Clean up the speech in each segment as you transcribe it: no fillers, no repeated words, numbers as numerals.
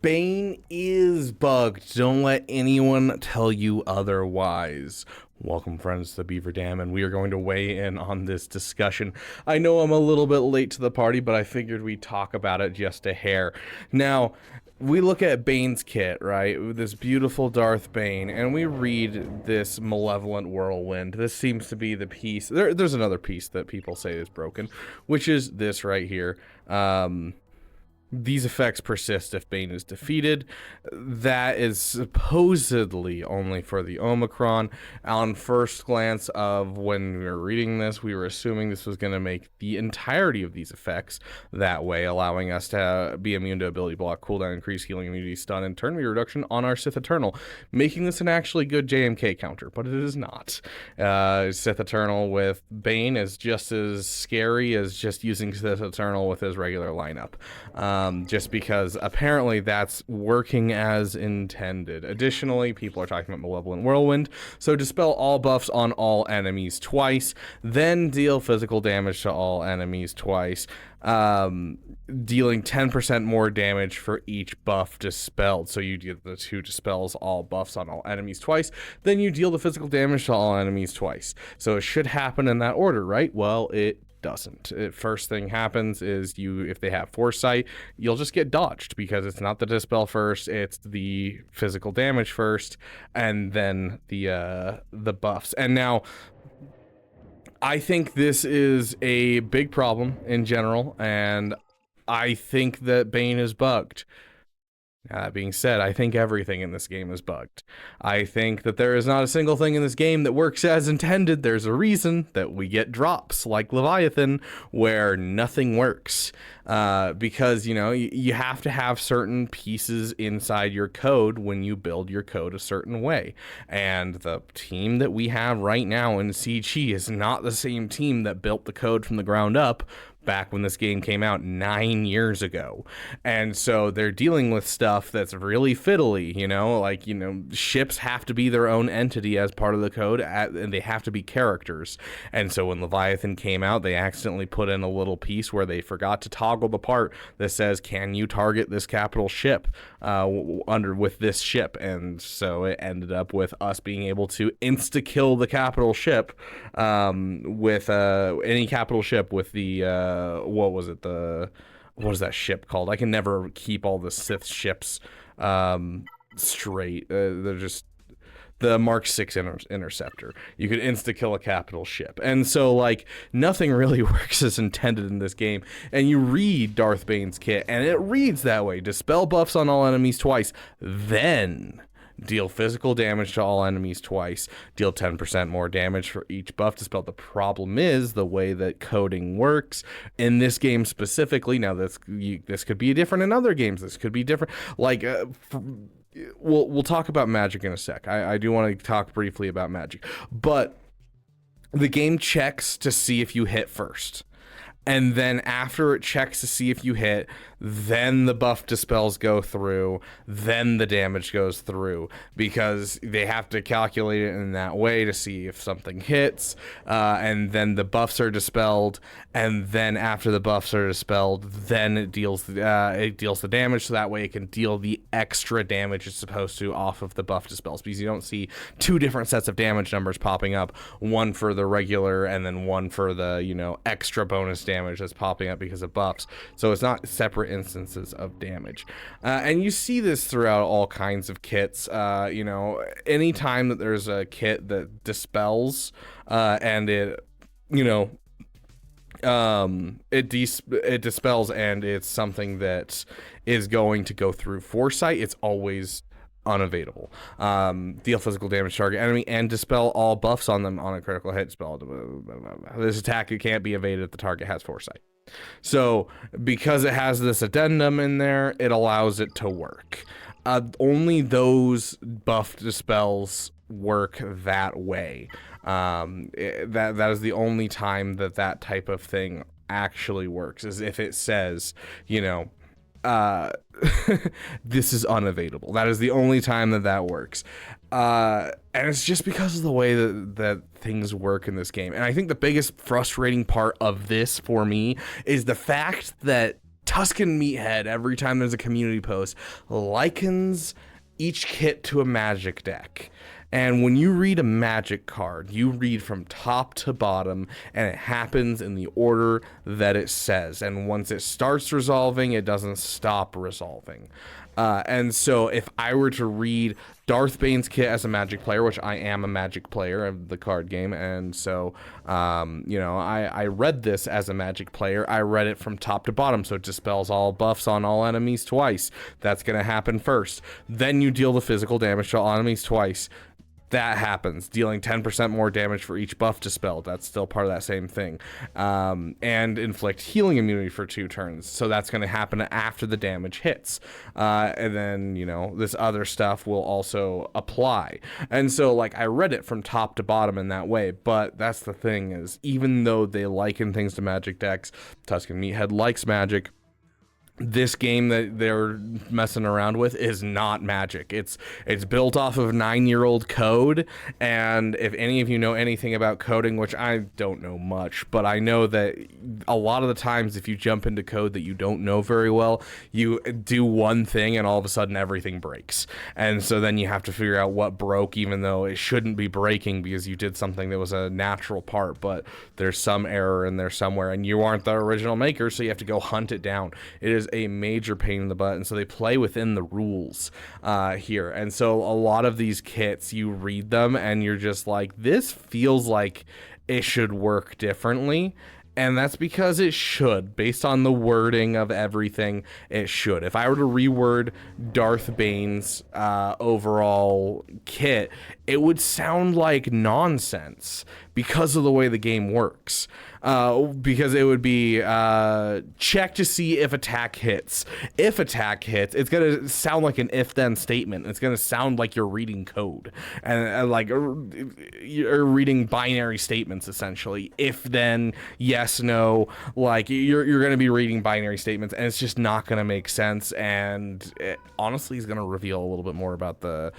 Bane is bugged. Don't let anyone tell you otherwise. Welcome, friends, to the Beaver Dam, and we are going to weigh in on this discussion. I know I'm a little bit late to the party, but I figured we'd talk about it just a hair. Now, we look at Bane's kit, right? This beautiful Darth Bane, and we read this malevolent whirlwind. This seems to be the piece. There's another piece that people say is broken, which is this right here. These effects persist if Bane is defeated. That is supposedly only for the Omicron. On first glance of when we were reading this, we were assuming this was going to make the entirety of these effects that way, allowing us to be immune to ability block, cooldown, increase healing, immunity, stun, and turn meter reduction on our Sith Eternal, making this an actually good JMK counter, but it is not. Sith Eternal with Bane is just as scary as just using Sith Eternal with his regular lineup. Just because apparently that's working as intended. Additionally, people are talking about Malevolent Whirlwind, so dispel all buffs on all enemies twice, then deal physical damage to all enemies twice, dealing 10% more damage for each buff dispelled. So you do the 2 dispels all buffs on all enemies twice, then you deal the physical damage to all enemies twice. So it should happen in that order, right? Well, it doesn't. First thing happens is if they have foresight, you'll just get dodged because it's not the dispel first, it's the physical damage first, and then the buffs. And now I think this is a big problem in general, and I think that Bane is bugged. That being said, I think everything in this game is bugged. I think that there is not a single thing in this game that works as intended. There's a reason that we get drops like Leviathan where nothing works. Because, you have to have certain pieces inside your code when you build your code a certain way. And the team that we have right now in CG is not the same team that built the code from the ground up back when this game came out 9 years ago. And so they're dealing with stuff that's really fiddly, ships have to be their own entity as part of the code, and they have to be characters. And so when Leviathan came out, they accidentally put in a little piece where they forgot to toggle the part that says, can you target this capital ship with this ship? And so it ended up with us being able to insta-kill the capital ship with any capital ship with the what is that ship called? I can never keep all the Sith ships straight. They're just the Mark 6 interceptor. You could insta-kill a capital ship. And so, nothing really works as intended in this game. And you read Darth Bane's kit, and it reads that way. Dispel buffs on all enemies twice, then deal physical damage to all enemies twice, deal 10% more damage for each buff dispelled. The problem is the way that coding works in this game specifically. Now, this could be different in other games. This could be different. We'll talk about magic in a sec. I do want to talk briefly about magic. But the game checks to see if you hit first. And then after it checks to see if you hit, then the buff dispels go through, then the damage goes through, because they have to calculate it in that way to see if something hits, and then the buffs are dispelled, and then after the buffs are dispelled, then it deals the damage, so that way it can deal the extra damage it's supposed to off of the buff dispels, because you don't see 2 different sets of damage numbers popping up, one for the regular and then one for the extra bonus damage that's popping up because of buffs. So it's not separate instances of damage, and you see this throughout all kinds of kits. Anytime that there's a kit that dispels and it it dispels and it's something that is going to go through foresight, it's always unavailable. Deal physical damage to target enemy and dispel all buffs on them on a critical hit spell. This attack can't be evaded if the target has foresight. So because it has this addendum in there, it allows it to work. Only those buff dispels work that way. That is the only time that type of thing actually works, is if it says, this is unavailable. That is the only time that works. And it's just because of the way that things work in this game. And I think the biggest frustrating part of this for me is the fact that Tuscan Meathead, every time there's a community post, likens each kit to a magic deck. And when you read a magic card, you read from top to bottom, and it happens in the order that it says. And once it starts resolving, it doesn't stop resolving. And so if I were to read Darth Bane's kit as a Magic player, which I am a Magic player of the card game, and so, I read this as a Magic player. I read it from top to bottom, so it dispels all buffs on all enemies twice. That's going to happen first. Then you deal the physical damage to all enemies twice. That happens, dealing 10% more damage for each buff dispelled. That's still part of that same thing. And inflict healing immunity for 2 turns. So that's going to happen after the damage hits. And then, this other stuff will also apply. And so, I read it from top to bottom in that way. But that's the thing is, even though they liken things to Magic decks, Tuscan Meathead likes Magic. This game that they're messing around with is not Magic. It's built off of 9-year-old code, and if any of you know anything about coding, which I don't know much, but I know that a lot of the times if you jump into code that you don't know very well, you do one thing and all of a sudden everything breaks. And so then you have to figure out what broke, even though it shouldn't be breaking because you did something that was a natural part, but there's some error in there somewhere, and you aren't the original maker, so you have to go hunt it down. It is a major pain in the butt, and so they play within the rules here. And so a lot of these kits, you read them and you're just like, this feels like it should work differently. And that's because it should. Based on the wording of everything, it should. If I were to reword Darth Bane's overall kit, it would sound like nonsense because of the way the game works. Because it would be check to see if attack hits. If attack hits, it's going to sound like an if-then statement. It's going to sound like you're reading code. And like you're reading binary statements, essentially. If then, yes, no. Like you're going to be reading binary statements, and it's just not going to make sense. And it honestly is going to reveal a little bit more about the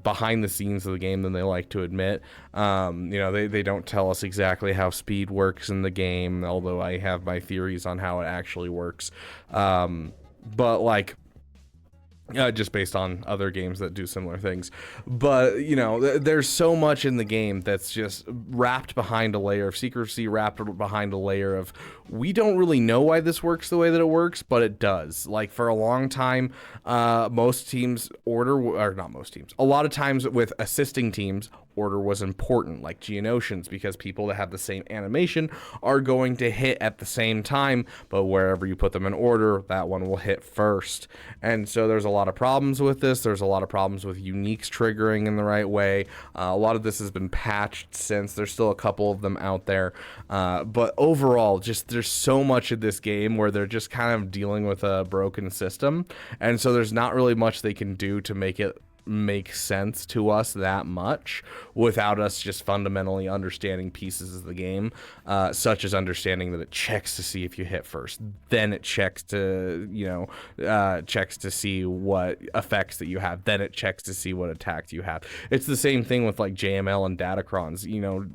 behind the scenes of the game than they like to admit. They don't tell us exactly how speed works in the game, although I have my theories on how it actually works. But just based on other games that do similar things. But, there's so much in the game that's just wrapped behind a layer of secrecy, wrapped behind a layer of, we don't really know why this works the way that it works, but it does. For a long time, most teams not most teams, a lot of times with assisting teams, order was important, like Geonosians, because people that have the same animation are going to hit at the same time, but wherever you put them in order, that one will hit first. And so there's a lot of problems with this. There's a lot of problems with uniques triggering in the right way. A lot of this has been patched since. There's still a couple of them out there. But overall, just there's so much of this game where they're just kind of dealing with a broken system. And so there's not really much they can do to make it make sense to us that much without us just fundamentally understanding pieces of the game, such as understanding that it checks to see if you hit first, then it checks to see what effects that you have, then it checks to see what attacks you have. It's the same thing with JML and datacrons.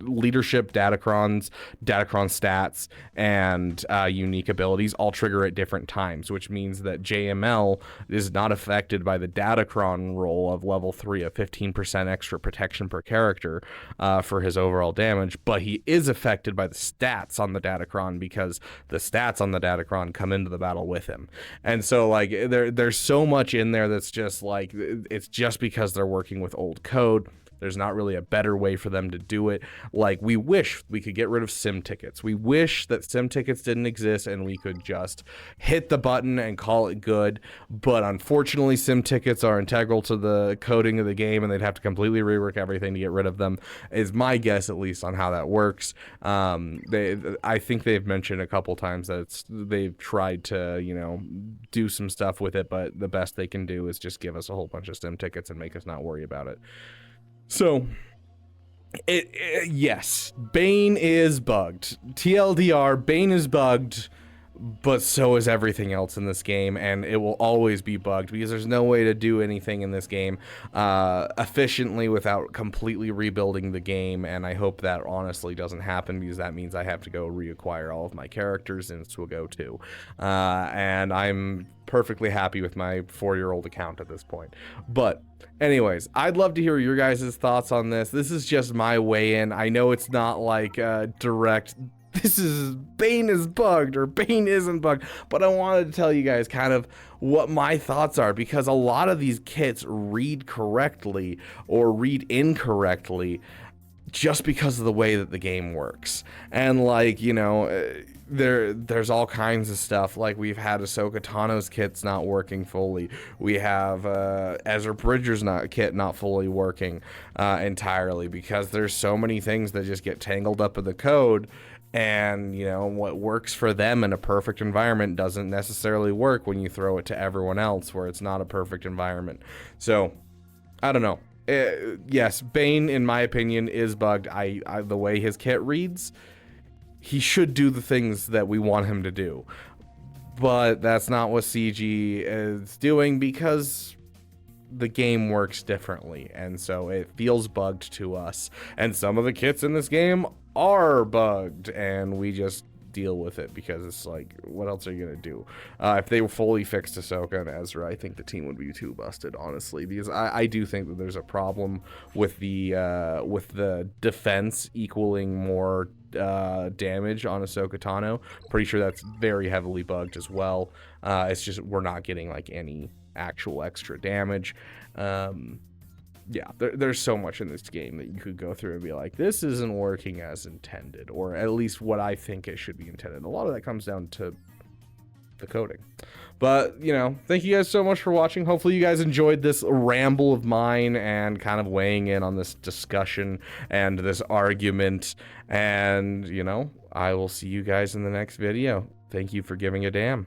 Leadership datacrons, datacron stats, and unique abilities all trigger at different times, which means that JML is not affected by the datacron roll of level 3 of 15% extra protection per character for his overall damage, but he is affected by the stats on the datacron because the stats on the datacron come into the battle with him. And so there's so much in there that's just it's just because they're working with old code. There's not really a better way for them to do it. We wish we could get rid of sim tickets. We wish that sim tickets didn't exist and we could just hit the button and call it good. But unfortunately, sim tickets are integral to the coding of the game, and they'd have to completely rework everything to get rid of them, is my guess, at least, on how that works. I think they've mentioned a couple times that they've tried to, do some stuff with it, but the best they can do is just give us a whole bunch of sim tickets and make us not worry about it. So, yes, Bane is bugged. TLDR, Bane is bugged. but so is everything else in this game, and it will always be bugged because there's no way to do anything in this game efficiently without completely rebuilding the game. And I hope that honestly doesn't happen, because that means I have to go reacquire all of my characters, and this will go too. And I'm perfectly happy with my 4-year-old account at this point. But anyways, I'd love to hear your guys' thoughts on this. This is just my way in. I know it's not like direct, this is Bane is bugged or Bane isn't bugged, but I wanted to tell you guys kind of what my thoughts are, because a lot of these kits read correctly or read incorrectly just because of the way that the game works. And like, you know, there's all kinds of stuff. Like, we've had Ahsoka Tano's kits not working fully. We have Ezra Bridger's kit not fully working entirely, because there's so many things that just get tangled up in the code. And, you know, what works for them in a perfect environment doesn't necessarily work when you throw it to everyone else where it's not a perfect environment. So, I don't know. Yes, Bane, in my opinion, is bugged. The way his kit reads, he should do the things that we want him to do. But that's not what CG is doing, because the game works differently, and so it feels bugged to us. And some of the kits in this game are bugged, and we just deal with it, because it's like, what else are you gonna do? If they were fully fixed Ahsoka and Ezra, I think the team would be too busted, honestly, because I do think that there's a problem with the defense equaling more damage on Ahsoka Tano. Pretty sure that's very heavily bugged as well. It's just we're not getting like any actual extra damage. Yeah, there's so much in this game that you could go through and be like, this isn't working as intended, or at least what I think it should be intended. A lot of that comes down to the coding. But, you know, thank you guys so much for watching. Hopefully you guys enjoyed this ramble of mine and kind of weighing in on this discussion and this argument. And, you know, I will see you guys in the next video. Thank you for giving a damn.